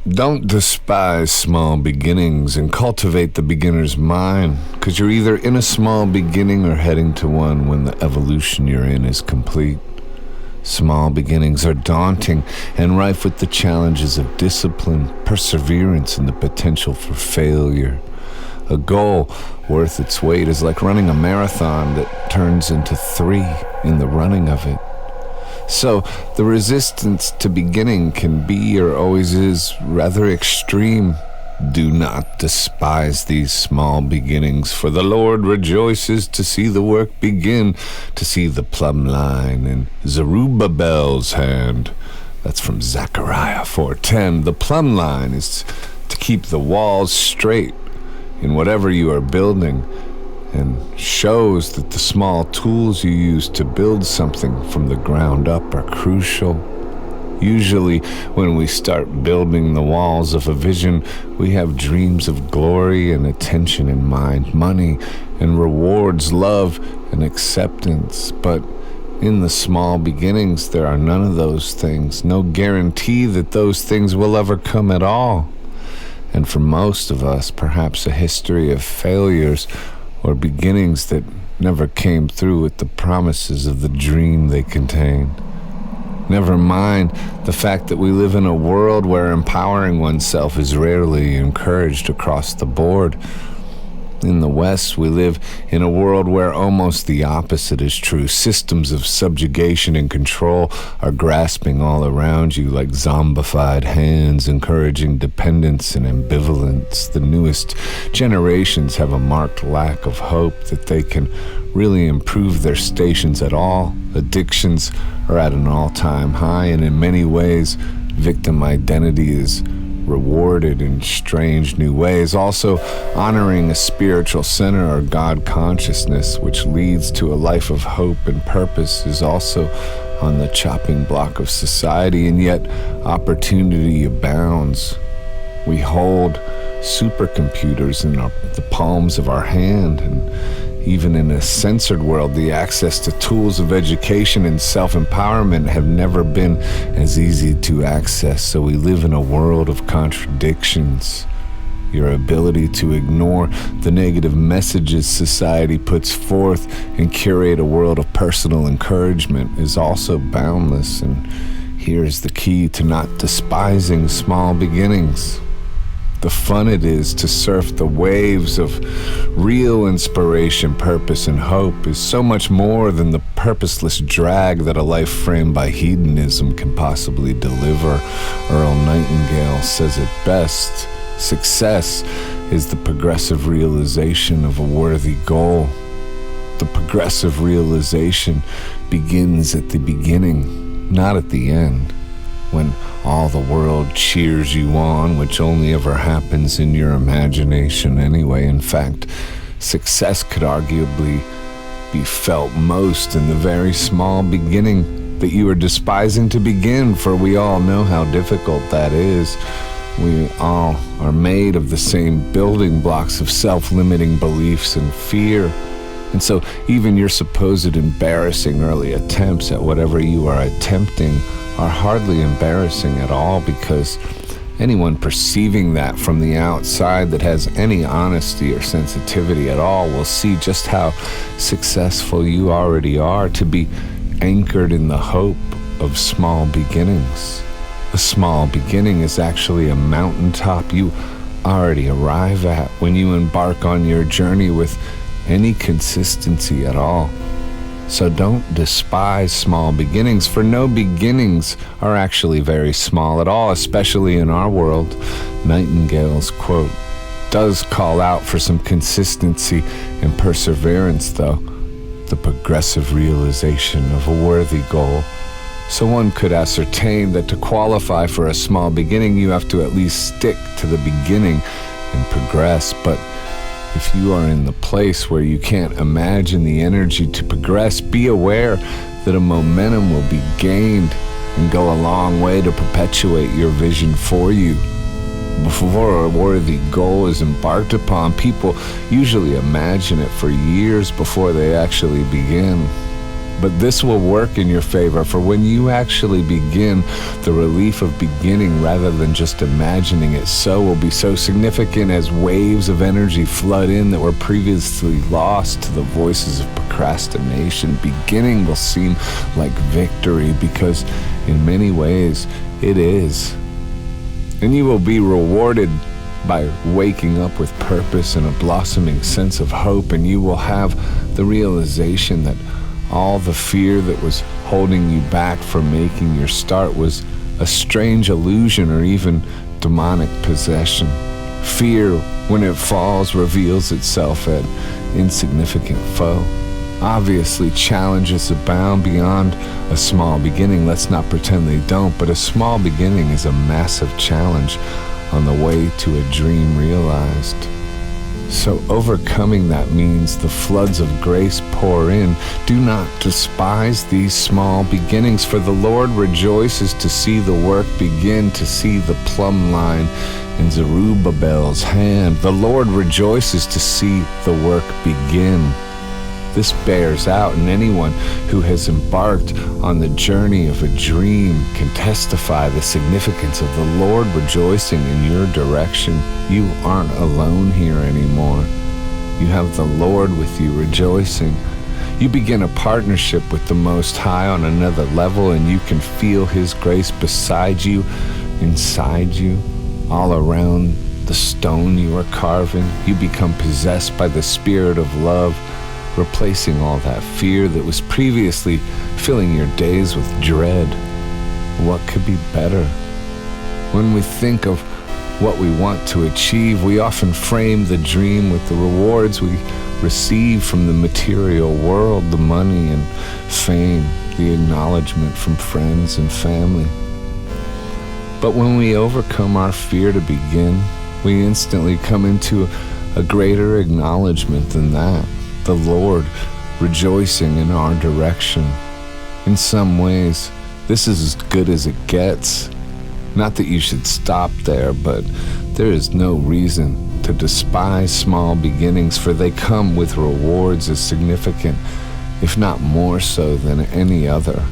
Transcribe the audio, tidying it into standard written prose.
Don't despise small beginnings and cultivate the beginner's mind, because you're either in a small beginning or heading to one when the evolution you're in is complete. Small beginnings are daunting and rife with the challenges of discipline, perseverance, and the potential for failure. A goal worth its weight is like running a marathon that turns into 3 in the running of it. So the resistance to beginning can be, or always is, rather extreme. Do not despise these small beginnings, for the Lord rejoices to see the work begin, to see the plumb line in Zerubbabel's hand. That's from Zechariah 4:10. The plumb line is to keep the walls straight in whatever you are building, and shows that the small tools you use to build something from the ground up are crucial. Usually, when we start building the walls of a vision, we have dreams of glory and attention in mind, money and rewards, love and acceptance. But in the small beginnings, there are none of those things, no guarantee that those things will ever come at all. And for most of us, perhaps a history of failures or beginnings that never came through with the promises of the dream they contain. Never mind the fact that we live in a world where empowering oneself is rarely encouraged across the board. In the West, we live in a world where almost the opposite is true. Systems of subjugation and control are grasping all around you like zombified hands, encouraging dependence and ambivalence. The newest generations have a marked lack of hope that they can really improve their stations at all. Addictions are at an all-time high, and in many ways, victim identity is rewarded in strange new ways. Also, honoring a spiritual center or God consciousness, which leads to a life of hope and purpose, is also on the chopping block of society, and yet opportunity abounds. We hold supercomputers in the palms of our hand, and even in a censored world, the access to tools of education and self-empowerment have never been as easy to access. So we live in a world of contradictions. Your ability to ignore the negative messages society puts forth and curate a world of personal encouragement is also boundless. And here's the key to not despising small beginnings. The fun it is to surf the waves of real inspiration, purpose, and hope is so much more than the purposeless drag that a life framed by hedonism can possibly deliver. Earl Nightingale says it best: success is the progressive realization of a worthy goal. The progressive realization begins at the beginning, not at the end, when all the world cheers you on, which only ever happens in your imagination anyway. In fact, success could arguably be felt most in the very small beginning that you are despising to begin, for we all know how difficult that is. We all are made of the same building blocks of self-limiting beliefs and fear. And so even your supposed embarrassing early attempts at whatever you are attempting are hardly embarrassing at all, because anyone perceiving that from the outside that has any honesty or sensitivity at all will see just how successful you already are, to be anchored in the hope of small beginnings. A small beginning is actually a mountaintop you already arrive at when you embark on your journey with any consistency at all. So don't despise small beginnings, for no beginnings are actually very small at all, especially in our world. Nightingale's quote does call out for some consistency and perseverance, though, the progressive realization of a worthy goal. So one could ascertain that to qualify for a small beginning, you have to at least stick to the beginning and progress. But if you are in the place where you can't imagine the energy to progress, be aware that a momentum will be gained and go a long way to perpetuate your vision for you. Before a worthy goal is embarked upon, people usually imagine it for years before they actually begin. But this will work in your favor, for when you actually begin, the relief of beginning rather than just imagining it so will be so significant as waves of energy flood in that were previously lost to the voices of procrastination. Beginning will seem like victory because in many ways it is. And you will be rewarded by waking up with purpose and a blossoming sense of hope, and you will have the realization that all the fear that was holding you back from making your start was a strange illusion or even demonic possession. Fear, when it falls, reveals itself an insignificant foe. Obviously, challenges abound beyond a small beginning. Let's not pretend they don't, but a small beginning is a massive challenge on the way to a dream realized. So overcoming that means the floods of grace pour in. Do not despise these small beginnings, for the Lord rejoices to see the work begin, to see the plumb line in Zerubbabel's hand. The Lord rejoices to see the work begin. This bears out, and anyone who has embarked on the journey of a dream can testify the significance of the Lord rejoicing in your direction. You aren't alone here anymore. You have the Lord with you rejoicing. You begin a partnership with the Most High on another level, and you can feel His grace beside you, inside you, all around the stone you are carving. You become possessed by the Spirit of love, replacing all that fear that was previously filling your days with dread. What could be better? When we think of what we want to achieve, we often frame the dream with the rewards we receive from the material world, the money and fame, the acknowledgement from friends and family. But when we overcome our fear to begin, we instantly come into a greater acknowledgement than that. The Lord rejoicing in our direction. In some ways, this is as good as it gets. Not that you should stop there, but there is no reason to despise small beginnings, for they come with rewards as significant, if not more so than any other.